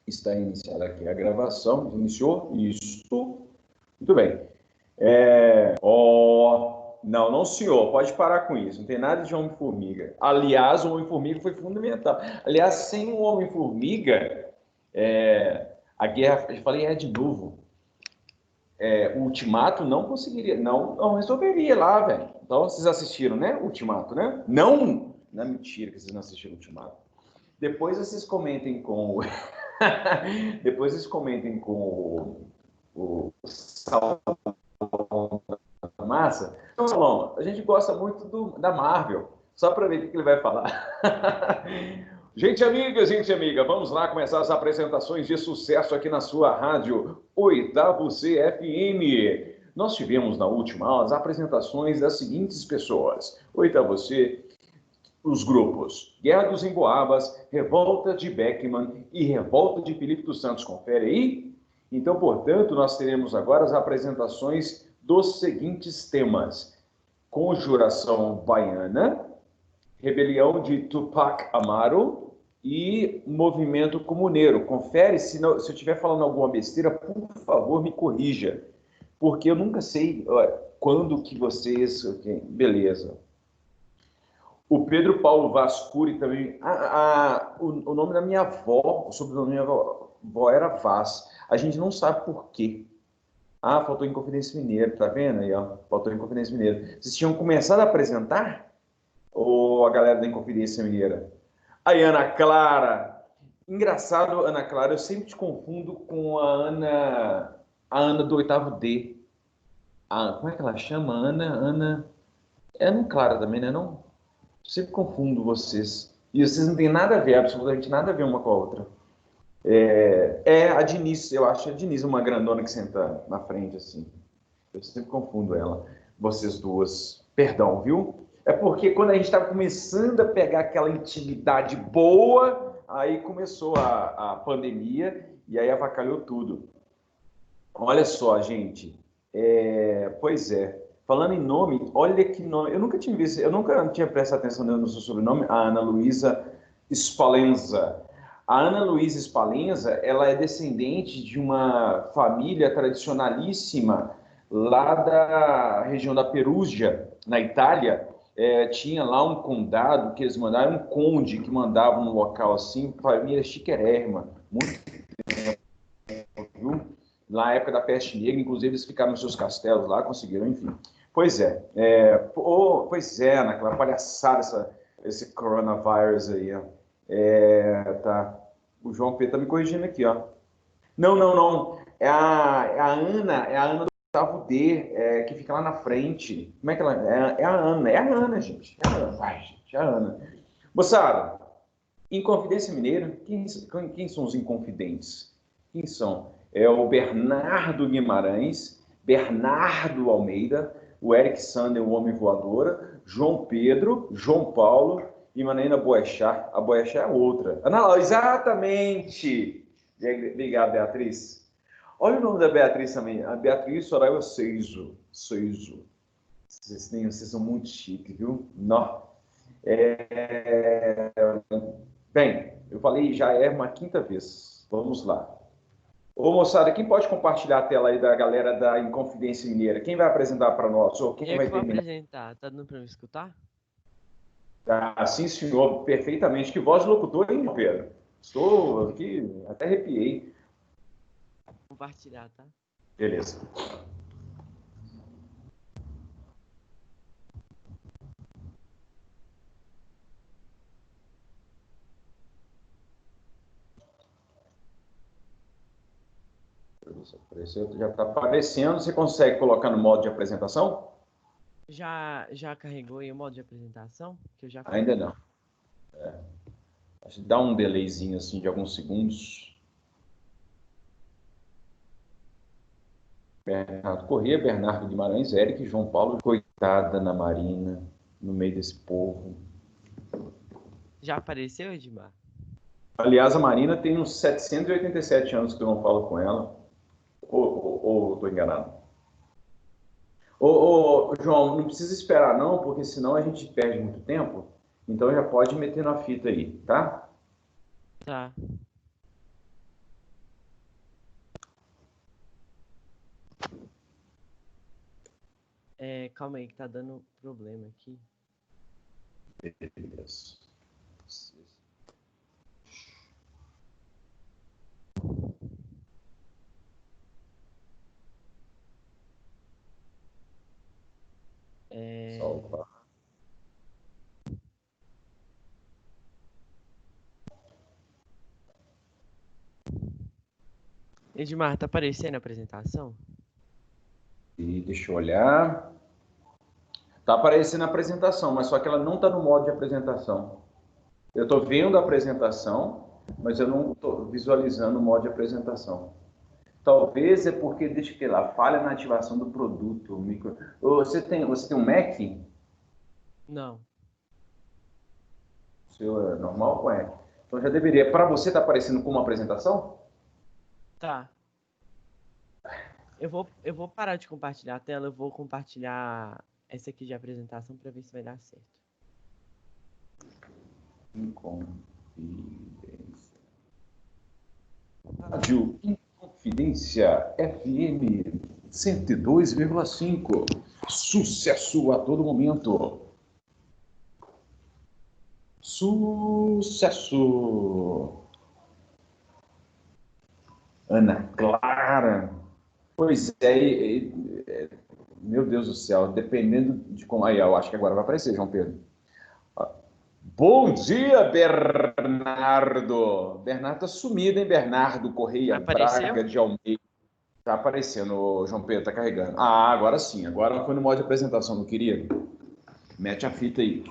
Está iniciada aqui a gravação. Iniciou? Isso. Muito bem. Não, senhor. Pode parar com isso. Não tem nada de Homem-Formiga. Aliás, o Homem-Formiga foi fundamental. Aliás, sem o Homem-Formiga, a guerra... Eu falei, de novo. O Ultimato não conseguiria... Não resolveria lá, velho. Então, vocês assistiram, né? Ultimato, né? Não é mentira que vocês não assistiram Ultimato. Depois vocês comentem com Depois vocês comentem com o Salão da Massa. Então, Salão, a gente gosta muito da Marvel. Só para ver o que ele vai falar. Gente amiga, vamos lá começar as apresentações de sucesso aqui na sua rádio 8º CFM. Nós tivemos na última aula as apresentações das seguintes pessoas. 8º os grupos Guerra dos Emboabas, Revolta de Beckman e Revolta de Filipe dos Santos. Confere aí? Então, portanto, nós teremos agora as apresentações dos seguintes temas: Conjuração Baiana, Rebelião de Tupac Amaru e Movimento Comuneiro. Confere, se eu estiver falando alguma besteira, por favor, me corrija, porque eu nunca sei quando que vocês... Beleza. O Pedro Paulo Vascuri também. O nome da minha avó, o sobrenome da minha avó era Vaz. A gente não sabe por quê. Faltou Inconfidência Mineira, tá vendo aí, ó? Faltou Inconfidência Mineira. Vocês tinham começado a apresentar? Ou a galera da Inconfidência Mineira? Aí, Ana Clara. Engraçado, Ana Clara, eu sempre te confundo com a Ana do 8º D. Como é que ela chama? Ana... É Ana Clara também, né? Não? Sempre confundo vocês. E vocês não têm nada a ver, absolutamente nada a ver uma com a outra. A Diniz, eu acho a Diniz uma grandona que senta na frente, assim. Eu sempre confundo ela. Vocês duas. Perdão, viu? É porque quando a gente estava começando a pegar aquela intimidade boa, aí começou a pandemia e aí avacalhou tudo. Olha só, gente. Pois é. Falando em nome, olha que nome. Eu nunca tinha prestado atenção no seu sobrenome, a Ana Luísa Spalenza. A Ana Luísa Spalenza, ela é descendente de uma família tradicionalíssima lá da região da Perúgia, na Itália. Tinha lá um condado que eles mandaram, um conde que mandava no local assim, família chiquérrima, muito tempo, viu? Na época da peste negra, inclusive eles ficaram nos seus castelos lá, conseguiram, enfim. Pois é, naquela palhaçada esse coronavírus aí, ó. Tá. O João Pedro tá me corrigindo aqui, ó. Não. É a Ana do 8º D, que fica lá na frente. Como é que ela é? É a Ana, gente. É a Ana. Moçada, Inconfidência Mineira, quem são os inconfidentes? Quem são? É o Bernardo Guimarães, Bernardo Almeida, o Eric Sander, o Homem Voadora, João Pedro, João Paulo e Manaína Boechat. A Boechat é outra. Exatamente! Obrigado, Beatriz. Olha o nome da Beatriz também. A Beatriz Soraya Seizo. Vocês são muito chiques, viu? Não. Bem, eu falei, já é uma 5ª vez. Vamos lá. Ô, moçada, quem pode compartilhar a tela aí da galera da Inconfidência Mineira? Quem vai apresentar para nós? Ou quem Eu vai que vou terminar? apresentar. Tá dando para me escutar? Sim, senhor, perfeitamente. Que voz de locutor, hein, Pedro? Estou aqui, até arrepiei. Compartilhar, tá? Beleza. Já está aparecendo. Você consegue colocar no modo de apresentação? Já carregou aí o modo de apresentação? Que eu já Ainda não. Acho que dá um delayzinho assim de alguns segundos. Bernardo Corrêa, Bernardo Guimarães, Eric, João Paulo. Coitada na Marina, no meio desse povo. Já apareceu, Edmar? Aliás, a Marina tem uns 787 anos que eu não falo com ela. Ou estou enganado? João, não precisa esperar não, porque senão a gente perde muito tempo. Então já pode meter na fita aí, tá? Tá. Calma aí, que tá dando problema aqui. Beleza. Salvar. Edmar, tá aparecendo a apresentação? E deixa eu olhar. Tá aparecendo a apresentação, mas só que ela não está no modo de apresentação. Eu estou vendo a apresentação, mas eu não estou visualizando o modo de apresentação. Talvez é porque, deixa eu ver lá, falha na ativação do produto. Você tem um Mac? Não. O seu é normal ou é? Então já deveria. Para você, está aparecendo como apresentação? Tá. Eu vou parar de compartilhar a tela, eu vou compartilhar essa aqui de apresentação para ver se vai dar certo. Inconfidência. Rádio Inconfidência FM 102,5. Sucesso a todo momento. Sucesso. Ana Clara. Pois meu Deus do céu, dependendo de como. Aí, eu acho que agora vai aparecer, João Pedro. Bom dia, Bernardo. Bernardo tá sumido, hein, Bernardo Correia Apareceu? Braga de Almeida. Tá aparecendo, João Pedro, tá carregando. Ah, agora sim, agora foi no modo de apresentação, meu querido. Mete a fita aí.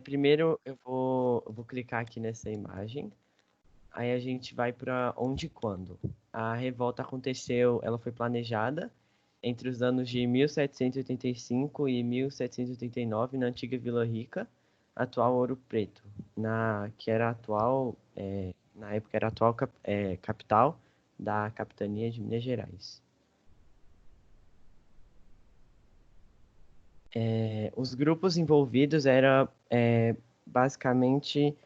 Primeiro eu vou clicar aqui nessa imagem. Aí a gente vai para onde e quando. A revolta aconteceu, ela foi planejada entre os anos de 1785 e 1789 na antiga Vila Rica, atual Ouro Preto, que era atual, na época era a atual capital da capitania de Minas Gerais. Os grupos envolvidos eram basicamente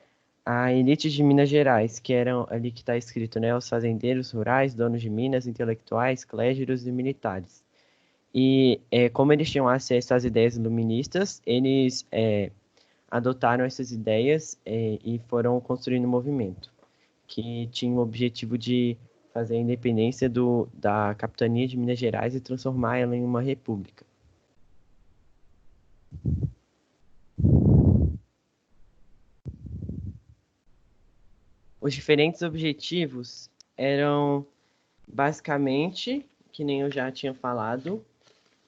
a elite de Minas Gerais, que eram ali que está escrito, né? Os fazendeiros rurais, donos de minas, intelectuais, clérigos e militares. E como eles tinham acesso às ideias iluministas, eles adotaram essas ideias e foram construindo um movimento que tinha o objetivo de fazer a independência da capitania de Minas Gerais e transformar ela em uma república. Os diferentes objetivos eram basicamente, que nem eu já tinha falado,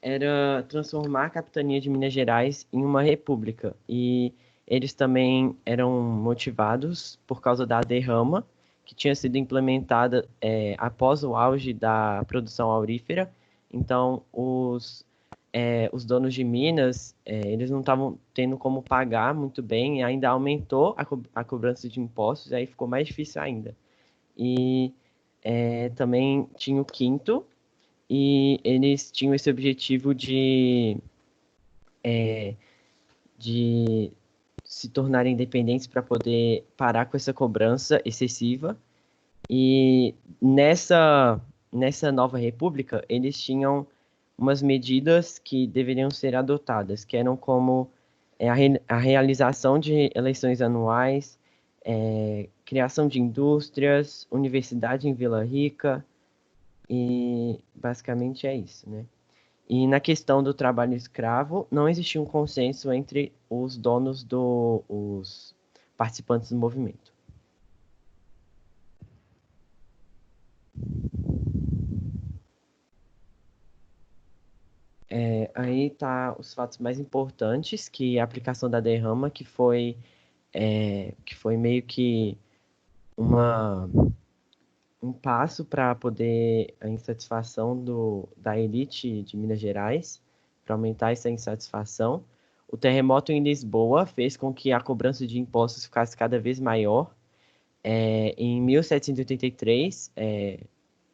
era transformar a capitania de Minas Gerais em uma república. E eles também eram motivados por causa da derrama, que tinha sido implementada após o auge da produção aurífera. Então, os donos de Minas, eles não estavam tendo como pagar muito bem, e ainda aumentou a cobrança de impostos, e aí ficou mais difícil ainda. E também tinha o quinto, e eles tinham esse objetivo de se tornarem independentes para poder parar com essa cobrança excessiva. E nessa nova república, eles tinham umas medidas que deveriam ser adotadas, que eram como a realização de eleições anuais, criação de indústrias, universidade em Vila Rica, e basicamente é isso, né? E na questão do trabalho escravo, não existia um consenso entre os os participantes do movimento. Aí tá os fatos mais importantes, que a aplicação da derrama, que foi meio que uma, um passo para poder a insatisfação da elite de Minas Gerais, para aumentar essa insatisfação. O terremoto em Lisboa fez com que a cobrança de impostos ficasse cada vez maior. Em 1783,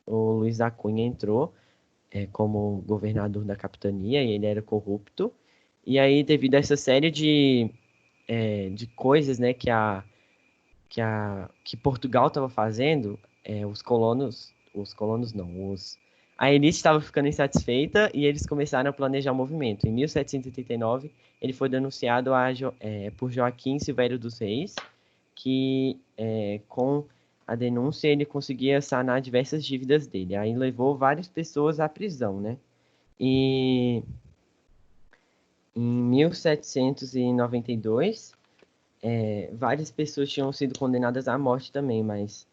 o Luiz da Cunha entrou como governador da capitania e ele era corrupto. E aí, devido a essa série de coisas, né, que Portugal estava fazendo, os colonos os colonos não, a elite estava ficando insatisfeita e eles começaram a planejar o movimento. Em 1789, ele foi denunciado por Joaquim Silvério dos Reis, que com a denúncia ele conseguia sanar diversas dívidas dele. Aí levou várias pessoas à prisão, né? E em 1792, várias pessoas tinham sido condenadas à morte também, mas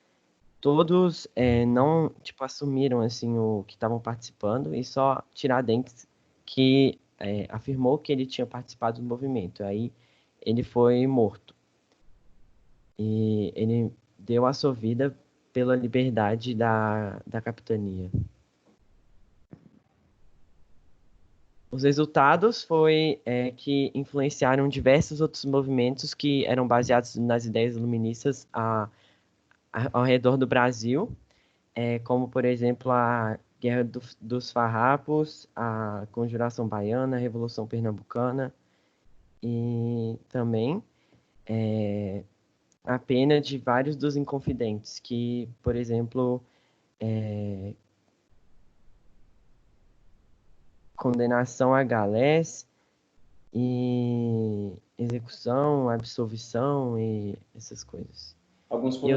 todos não, tipo, assumiram, assim, o que estavam participando, e só Tiradentes que afirmou que ele tinha participado do movimento. Aí ele foi morto. E ele deu a sua vida pela liberdade da capitania. Os resultados foi que influenciaram diversos outros movimentos que eram baseados nas ideias iluministas ao redor do Brasil, como, por exemplo, a Guerra dos Farrapos, a Conjuração Baiana, a Revolução Pernambucana e também a pena de vários dos inconfidentes, que, por exemplo, condenação a galés e execução, absolvição e essas coisas. Alguns E foram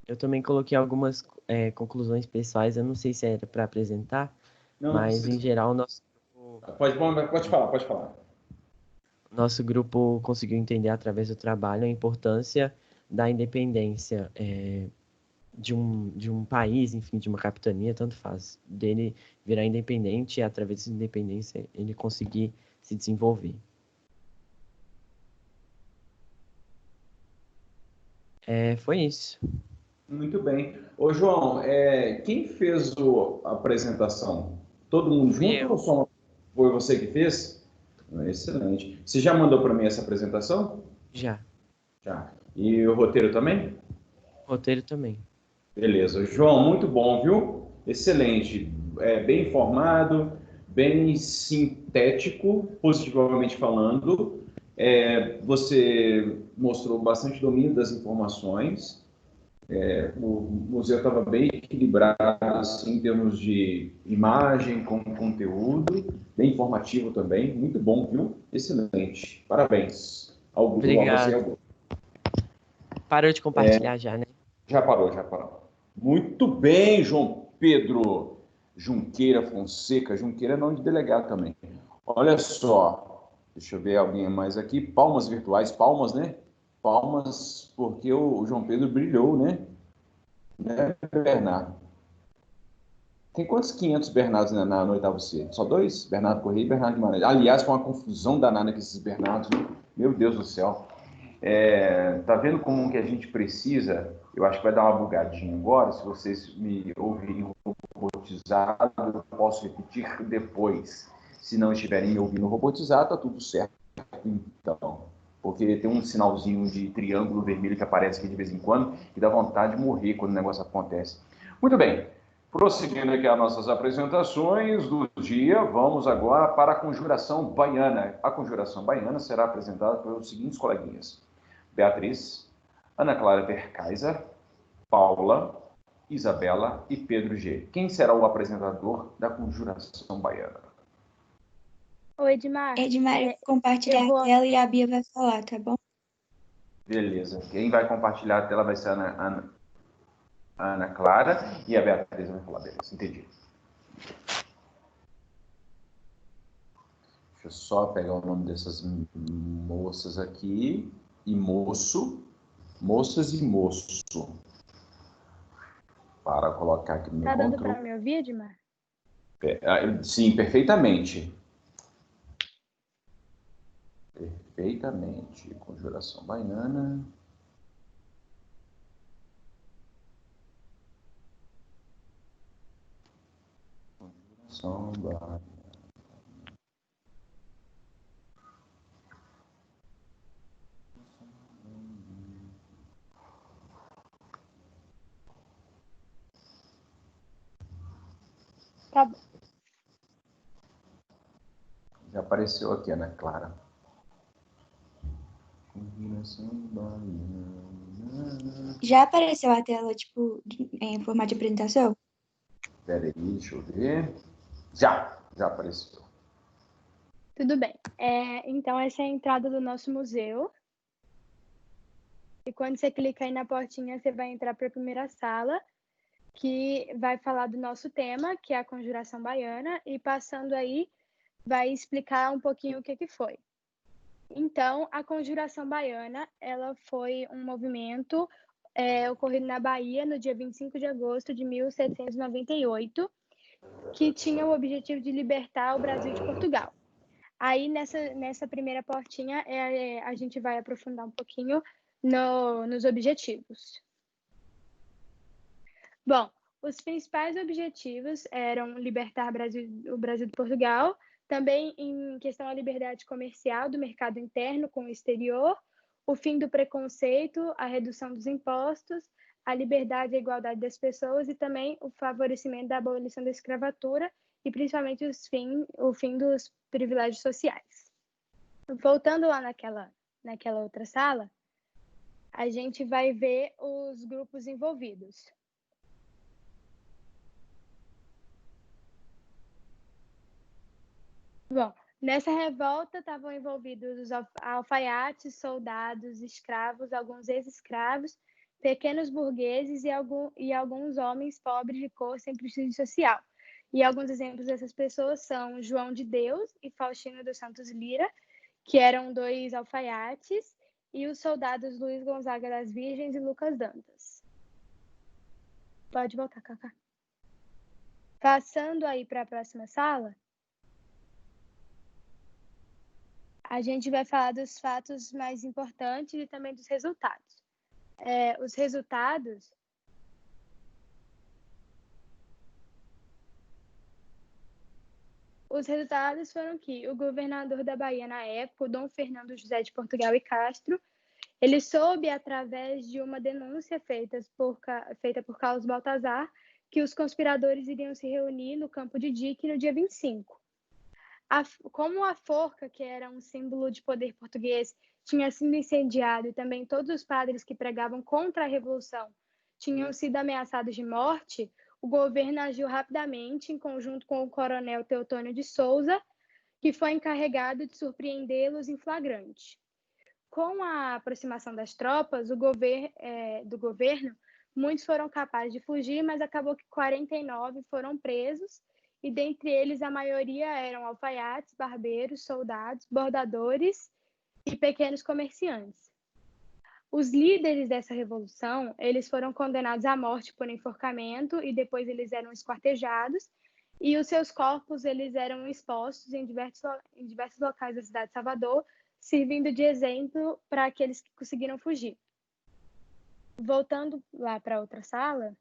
eu também coloquei algumas conclusões pessoais, eu não sei se era para apresentar, Não, não mas em precisa. geral Pode falar. Nosso grupo conseguiu entender através do trabalho a importância da independência de um país, enfim, de uma capitania, tanto faz, dele virar independente e através dessa independência ele conseguir se desenvolver. Foi isso. Muito bem. Ô, João, quem fez a apresentação? Todo mundo Fui junto eu, ou só foi você que fez? Excelente. Você já mandou para mim essa apresentação? já. Já. E o roteiro também? Roteiro também. Beleza. João, muito bom, viu? Excelente. Bem informado, bem sintético, positivamente falando. Você mostrou bastante domínio das informações. O museu estava bem equilibrado assim, em termos de imagem, com conteúdo, bem informativo também. Muito bom, viu? Excelente. Parabéns a você e ao Obrigado. grupo. Parou de compartilhar já, né? Já parou, já parou. Muito bem, João Pedro Junqueira Fonseca. Junqueira é nome de delegado também. Olha só, deixa eu ver alguém mais aqui. Palmas virtuais, palmas, né? Palmas, porque o João Pedro brilhou, né? Bernardo. Tem quantos 500 Bernardos no oitavo C? Só dois? Bernardo Corrêa e Bernardo Guimarães. Aliás, com uma confusão danada com esses Bernardos, né? Meu Deus do céu. Tá vendo como que a gente precisa? Eu acho que vai dar uma bugadinha agora. Se vocês me ouvirem robotizado, eu posso repetir depois. Se não estiverem me ouvindo robotizado, tá tudo certo. Então, porque tem um sinalzinho de triângulo vermelho que aparece aqui de vez em quando, que dá vontade de morrer quando o negócio acontece. Muito bem. Prosseguindo aqui as nossas apresentações do dia, vamos agora para a conjuração baiana. A conjuração baiana será apresentada pelos seguintes coleguinhas: Beatriz, Ana Clara Verkaiser, Paula, Isabela e Pedro G. Quem será o apresentador da conjuração baiana? Oi, Edmar. Edmar, eu vou compartilhar a tela e a Bia vai falar, tá bom? Beleza. Quem vai compartilhar a tela vai ser a Ana Clara e a Beatriz vai falar. Beleza, entendi. Deixa eu só pegar o nome dessas moças aqui. E moço. Moças e moço. Para colocar aqui no meu controle. Tá dando controle. para me ouvir, Edmar? Sim, perfeitamente. Perfeitamente. Conjuração baiana. Conjuração baiana. Tá bom. Já apareceu aqui, Ana Clara. Conjuração baiana. Já apareceu a tela, tipo, em formato de apresentação? Peraí, deixa eu ver. Já apareceu. Tudo bem. Então, essa é a entrada do nosso museu. E quando você clica aí na portinha, você vai entrar para a primeira sala, que vai falar do nosso tema, que é a Conjuração Baiana, e passando aí, vai explicar um pouquinho o que foi. Então, a Conjuração Baiana, ela foi um movimento ocorrido na Bahia no dia 25 de agosto de 1798, que tinha o objetivo de libertar o Brasil de Portugal. Aí, nessa primeira portinha, a gente vai aprofundar um pouquinho nos objetivos. Bom, os principais objetivos eram libertar o Brasil de Portugal, também em questão à liberdade comercial do mercado interno com o exterior, o fim do preconceito, a redução dos impostos, a liberdade e a igualdade das pessoas e também o favorecimento da abolição da escravatura e principalmente o fim dos privilégios sociais. Voltando lá naquela outra sala, a gente vai ver os grupos envolvidos. Bom, nessa revolta estavam envolvidos os alfaiates, soldados, escravos, alguns ex-escravos, pequenos burgueses e alguns homens pobres de cor sem prestígio social. E alguns exemplos dessas pessoas são João de Deus e Faustino dos Santos Lira, que eram 2 alfaiates, e os soldados Luiz Gonzaga das Virgens e Lucas Dantas. Pode voltar, Cacá. Passando aí para a próxima sala, a gente vai falar dos fatos mais importantes e também dos resultados. Os resultados foram que o governador da Bahia na época, o Dom Fernando José de Portugal e Castro, ele soube, através de uma denúncia feita por Carlos Baltazar, que os conspiradores iriam se reunir no campo de Dique no dia 25. Como a forca, que era um símbolo de poder português, tinha sido incendiado e também todos os padres que pregavam contra a Revolução tinham sido ameaçados de morte, o governo agiu rapidamente em conjunto com o coronel Teutônio de Souza, que foi encarregado de surpreendê-los em flagrante. Com a aproximação das tropas do governo, muitos foram capazes de fugir, mas acabou que 49 foram presos, e dentre eles a maioria eram alfaiates, barbeiros, soldados, bordadores e pequenos comerciantes. Os líderes dessa revolução, eles foram condenados à morte por enforcamento e depois eles eram esquartejados, e os seus corpos eles eram expostos em diversos locais da cidade de Salvador, servindo de exemplo para aqueles que conseguiram fugir. Voltando lá para outra sala,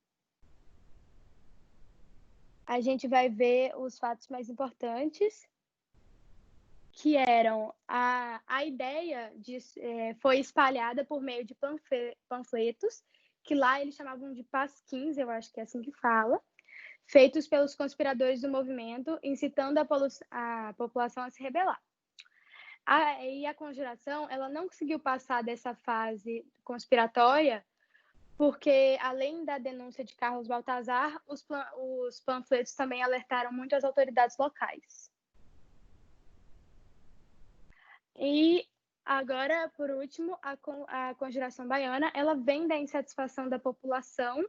a gente vai ver os fatos mais importantes, que eram a ideia foi espalhada por meio de panfletos, que lá eles chamavam de pasquins, eu acho que é assim que fala, feitos pelos conspiradores do movimento, incitando a população a se rebelar. E a conjuração, ela não conseguiu passar dessa fase conspiratória, porque, além da denúncia de Carlos Baltazar, os panfletos também alertaram muito as autoridades locais. E agora, por último, a Conjuração Baiana, ela vem da insatisfação da população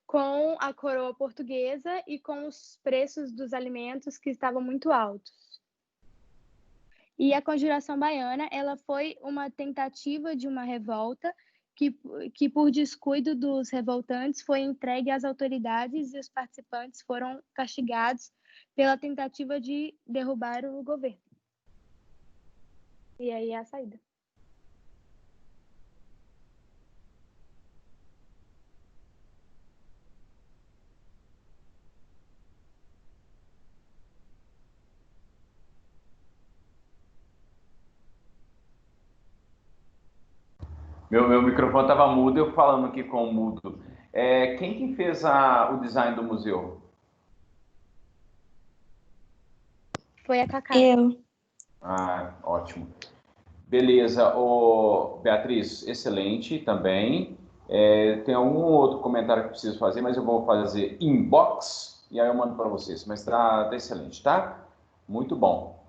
com a coroa portuguesa e com os preços dos alimentos que estavam muito altos. E a Conjuração Baiana, ela foi uma tentativa de uma revolta que por descuido dos revoltantes, foi entregue às autoridades e os participantes foram castigados pela tentativa de derrubar o governo. E aí é a saída. Meu microfone estava mudo, eu falando aqui com o mudo. Quem que fez o design do museu? Foi a Cacá. Eu. Ótimo. Beleza. Beatriz, excelente também. Tem algum outro comentário que eu preciso fazer, mas eu vou fazer inbox e aí eu mando para vocês. Mas tá excelente, tá? Muito bom.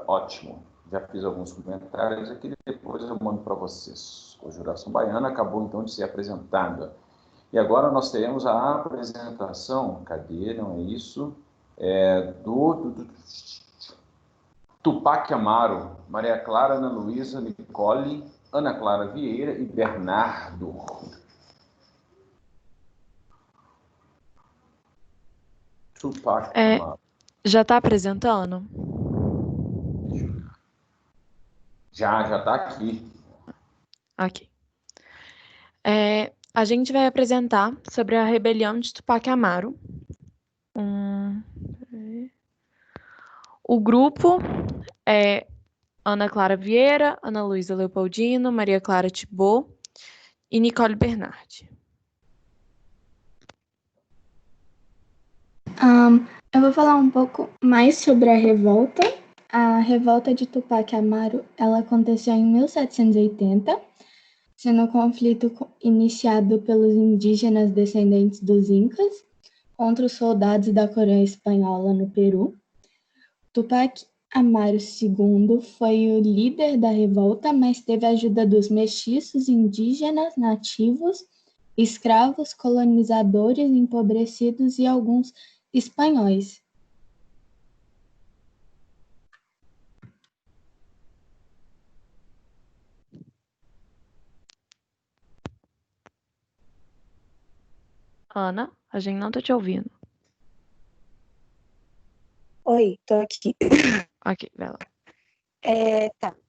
Ótimo. Já fiz alguns comentários aqui, depois eu mando para vocês. O Juração Baiana acabou então de ser apresentada. E agora nós teremos a apresentação, cadê? Não é isso? Do Tupac Amaro, Maria Clara, Ana Luísa, Nicole, Ana Clara Vieira e Bernardo. Tupac Amaro. Já está apresentando? Já está aqui. Aqui. A gente vai apresentar sobre a rebelião de Tupac Amaro. O grupo é Ana Clara Vieira, Ana Luísa Leopoldino, Maria Clara Thibault e Nicole Bernardi. Eu vou falar um pouco mais sobre a revolta. A revolta de Tupac Amaro, ela aconteceu em 1780, sendo um conflito iniciado pelos indígenas descendentes dos Incas contra os soldados da coroa espanhola no Peru. Tupac Amaro II foi o líder da revolta, mas teve a ajuda dos mestiços, indígenas, nativos, escravos, colonizadores, empobrecidos e alguns espanhóis. Ana, a gente não tá te ouvindo. Oi, tô aqui. Ok, vai lá.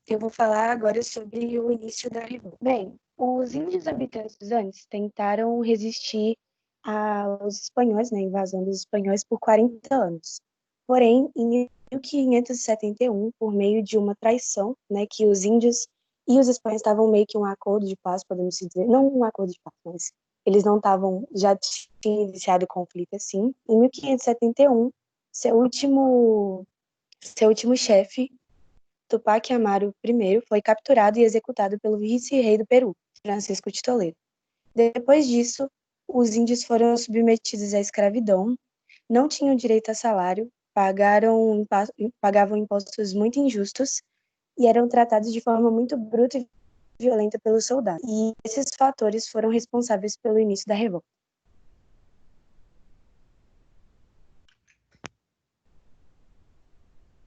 Eu vou falar agora sobre o início da revolta. Bem, os índios habitantes antes tentaram resistir aos espanhóis, né, a invasão dos espanhóis por 40 anos. Porém, em 1571, por meio de uma traição, né, que os índios e os espanhóis estavam meio que um acordo de paz, podemos dizer, não um acordo de paz, mas eles não estavam, já tinham iniciado o conflito assim. Em 1571, seu último chefe, Tupac Amaro I, foi capturado e executado pelo vice-rei do Peru, Francisco de Toledo. Depois disso, os índios foram submetidos à escravidão, não tinham direito a salário, pagavam impostos muito injustos e eram tratados de forma muito bruta e violenta pelos soldados. E esses fatores foram responsáveis pelo início da revolta.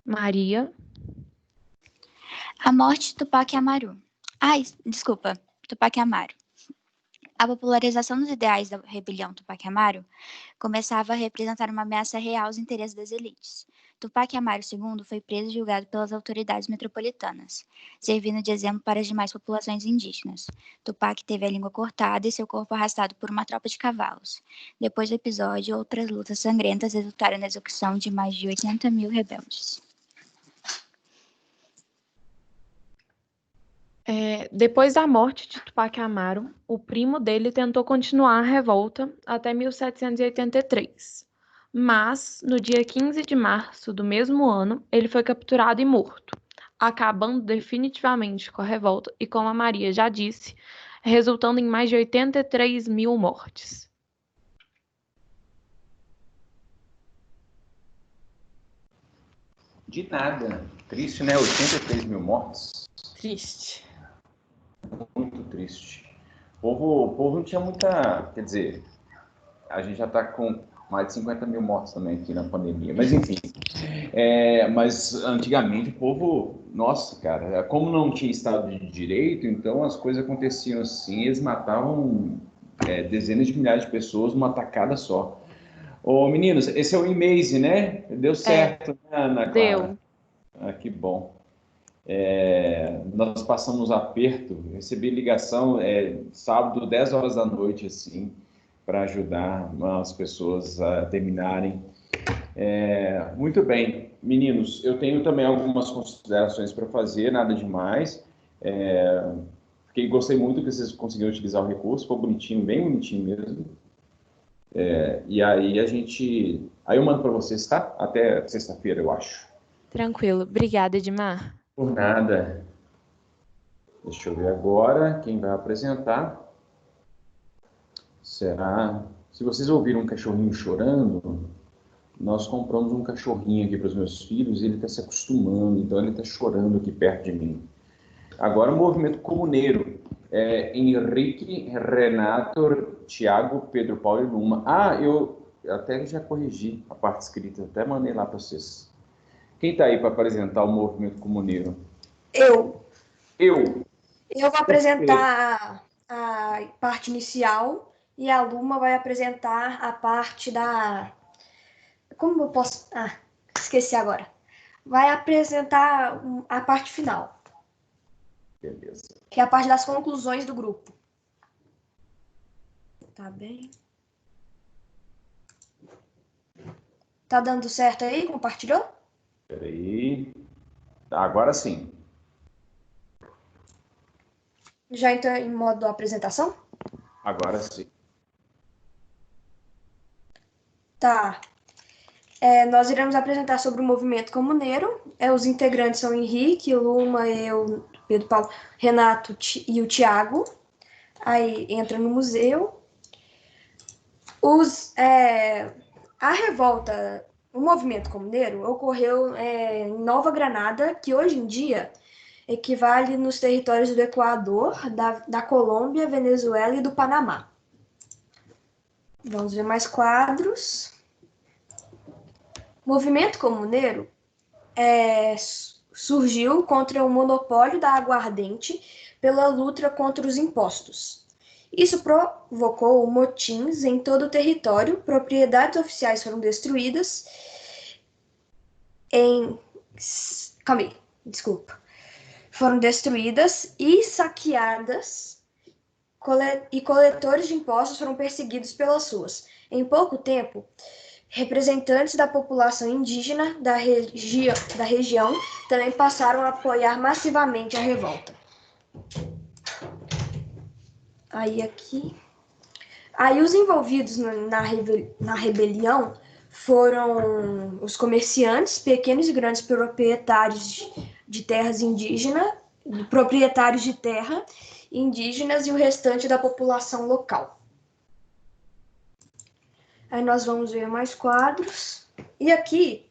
Maria. A morte de Tupac Amaru. Tupac Amaro. A popularização dos ideais da rebelião Tupac Amaro começava a representar uma ameaça real aos interesses das elites. Tupac Amaro II foi preso e julgado pelas autoridades metropolitanas, servindo de exemplo para as demais populações indígenas. Tupac teve a língua cortada e seu corpo arrastado por uma tropa de cavalos. Depois do episódio, outras lutas sangrentas resultaram na execução de mais de 80 mil rebeldes. Depois da morte de Tupac Amaro, o primo dele tentou continuar a revolta até 1783. Mas, no dia 15 de março do mesmo ano, ele foi capturado e morto, acabando definitivamente com a revolta e, como a Maria já disse, resultando em mais de 83 mil mortes. De nada. Triste, né? 83 mil mortes. Triste. Muito triste. O povo não tinha muita... Quer dizer, a gente já está com mais de 50 mil mortos também aqui na pandemia. Mas, enfim. Mas, antigamente, o povo... Nossa, cara, como não tinha Estado de Direito, então as coisas aconteciam assim, eles matavam dezenas de milhares de pessoas numa tacada só. Ô, meninos, esse é o e-mail, né? Deu certo, né, Ana Clara? Deu. Que bom. Nós passamos aperto, recebi ligação sábado, 10 horas da noite, assim, para ajudar as pessoas a terminarem. Muito bem, meninos, eu tenho também algumas considerações para fazer, nada demais. Gostei muito que vocês conseguiram utilizar o recurso, foi bonitinho, bem bonitinho mesmo. E aí aí eu mando para vocês, tá? Até sexta-feira, eu acho. Tranquilo. Obrigada, Edmar. Por nada. Deixa eu ver agora quem vai apresentar. Será? Se vocês ouviram um cachorrinho chorando, nós compramos um cachorrinho aqui para os meus filhos e ele está se acostumando, então ele está chorando aqui perto de mim. Agora o movimento comuneiro. Henrique, Renato, Tiago, Pedro, Paulo e Luma. Eu até já corrigi a parte escrita, até mandei lá para vocês. Quem está aí para apresentar o movimento comuneiro? Eu Eu. vou apresentar a parte inicial e a Luma vai apresentar a parte da... Como eu posso... esqueci agora. Vai apresentar a parte final. Beleza. Que é a parte das conclusões do grupo. Tá bem? Tá dando certo aí? Compartilhou? Peraí. Agora sim. Já entrou em modo apresentação? Agora sim. Tá. Nós iremos apresentar sobre o movimento comuneiro. Os integrantes são Henrique, Luma, eu, Pedro, Paulo, Renato e o Tiago. Aí entra no museu. A revolta, o movimento comuneiro ocorreu em Nova Granada, que hoje em dia equivale nos territórios do Equador, da Colômbia, Venezuela e do Panamá. Vamos ver mais quadros. O movimento comuneiro surgiu contra o monopólio da aguardente pela luta contra os impostos. Isso provocou motins em todo o território, propriedades oficiais foram destruídas foram destruídas e saqueadas, e coletores de impostos foram perseguidos pelas ruas. Em pouco tempo, representantes da população indígena da região também passaram a apoiar massivamente a revolta. Aí os envolvidos na rebelião foram os comerciantes, pequenos e grandes proprietários de terras indígenas, proprietários de terra indígenas e o restante da população local. Aí nós vamos ver mais quadros. E aqui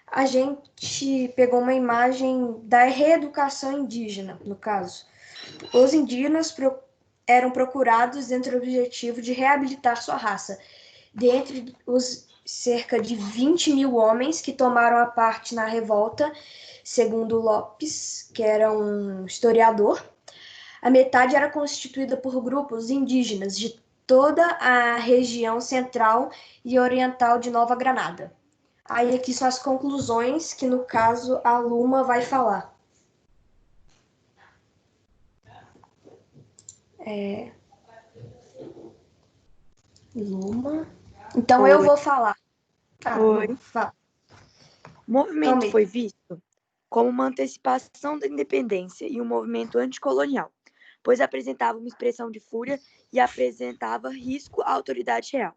a gente pegou uma imagem da reeducação indígena, no caso. Os indígenas eram procurados dentro do objetivo de reabilitar sua raça. Dentre os cerca de 20 mil homens que tomaram a parte na revolta, segundo Lopes, que era um historiador, a metade era constituída por grupos indígenas de toda a região central e oriental de Nova Granada. Aí aqui são as conclusões que, no caso, a Luma vai falar. Luma. Então Oi. eu vou falar. Oi. Fala. O movimento Calma aí. foi visto como uma antecipação da independência e um movimento anticolonial, pois apresentava uma expressão de fúria e apresentava risco à autoridade real.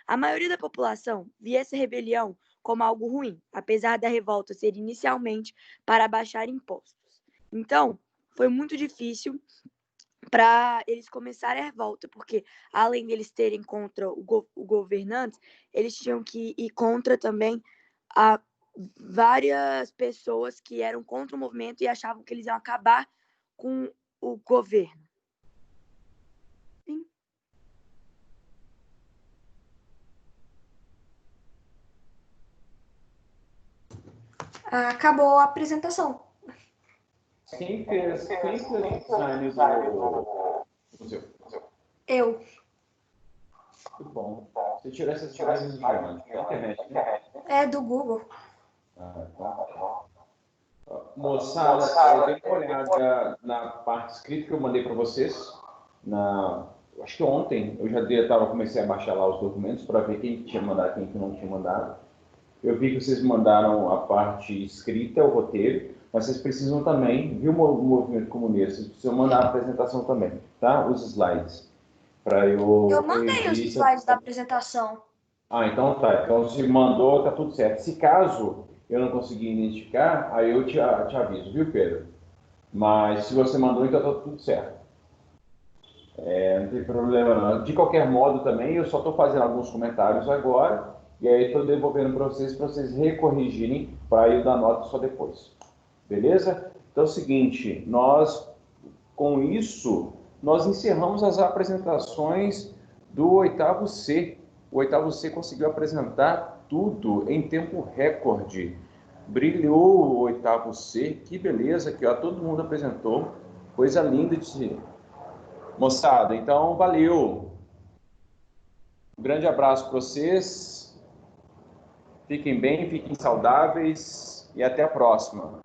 A maioria da população via essa rebelião como algo ruim, apesar da revolta ser inicialmente para abaixar impostos. Então, foi muito difícil para eles começarem a revolta, porque além deles terem contra o governante, eles tinham que ir contra também a várias pessoas que eram contra o movimento e achavam que eles iam acabar com o governo. Sim. Acabou a apresentação. Quem fez o design do museu? Eu. Muito bom. Você tirou essas imagens de onde? Da internet, né? É do Google. Tá. Moçada, eu dei uma olhada na parte escrita que eu mandei para vocês. Acho que ontem eu comecei a baixar lá os documentos para ver quem tinha mandado, quem que não tinha mandado. Eu vi que vocês mandaram a parte escrita, o roteiro, mas vocês precisam também, viu o movimento comuneiro, vocês precisam mandar a apresentação também, tá? Os slides. Eu mandei os slides da apresentação. Então tá. Então se mandou, tá tudo certo. Se caso eu não conseguir identificar, aí eu te aviso, viu, Pedro? Mas se você mandou, então tá tudo certo. Não tem problema não. De qualquer modo também, eu só estou fazendo alguns comentários agora, e aí estou devolvendo para vocês recorrigirem, para eu dar nota só depois. Beleza? Então é o seguinte, com isso, nós encerramos as apresentações do oitavo C. O oitavo C conseguiu apresentar tudo em tempo recorde. Brilhou o oitavo C, que beleza, aqui ó, todo mundo apresentou, coisa linda de se... Moçada, então valeu. Um grande abraço para vocês, fiquem bem, fiquem saudáveis e até a próxima.